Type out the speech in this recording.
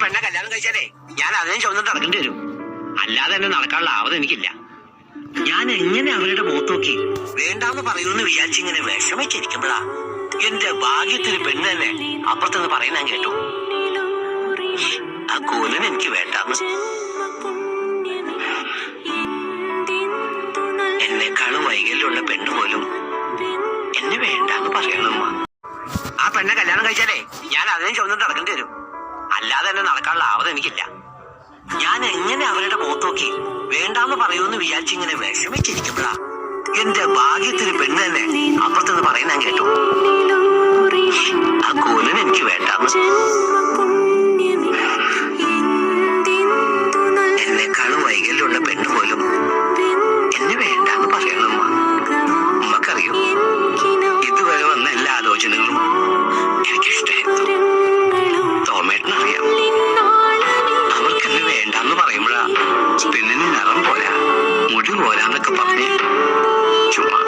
പെണ്ണെ കല്യാണം കഴിച്ചാലേ ഞാൻ അതിനെ ചുമന്നിട്ട് നടക്കേണ്ടി വരും. അല്ലാതെ എന്നെ നടക്കാനുള്ള ആവത് എനിക്കില്ല. ഞാൻ എങ്ങനെ അവരുടെ മുഖത്ത് നോക്കി വേണ്ടാന്ന് പറയൂന്ന് വിചാരിച്ചിങ്ങനെ വിഷമിച്ചിരിക്കുമ്പോഴാ എന്റെ ഭാഗ്യത്തിന് പെണ്ണ് തന്നെ അപ്പുറത്തുനിന്ന് പറയുന്ന ഞാൻ കേട്ടു, ആ കൂലൻ എനിക്ക് വേണ്ടാന്ന്. എന്നെക്കാളും വൈകല്യമുള്ള പെണ്ണ് പോലും എന്നെ വേണ്ടാന്ന് പറയണമ്മ. ആ പെണ്ണെ കല്യാണം കഴിച്ചാലേ ഞാൻ അതിനെ ചുമന്നിട്ട് നടക്കേണ്ടി വരും. അല്ലാതെ എന്നെ നടക്കാനുള്ള ആവത് എനിക്കില്ല. ഞാൻ എങ്ങനെ അവരുടെ മുഖത്ത് നോക്കി വേണ്ടാന്ന് പറയൂന്ന് വിചാരിച്ചിങ്ങനെ വിഷമിച്ചിരിക്കുമ്പോഴാ എന്റെ ഭാഗ്യത്തിന് പെണ്ണ് തന്നെ അപ്പുറത്തുനിന്ന് പറയുന്ന ഞാൻ കേട്ടു, ആ കൂലൻ എനിക്ക് വേണ്ടാന്ന്. എന്നെക്കാളും വൈകല്യമുള്ള പെണ്ണ് പോലും എന്നെ വേണ്ടാന്ന് പറയണമ്മ. ഉമ്മക്കറിയോ, ഇതുവരെ വന്ന എല്ലാ ആലോചനകളും എനിക്കിഷ്ടായിരുന്നു. തോമേട്ടനറിയാം, അവർക്കെന്നെ വേണ്ടാന്ന് പറയുമ്പോഴാ പെണ്ണിന് നിറം പോരാ മുടി പോരാന്നൊക്കെ പറഞ്ഞ് ചുമ്മാ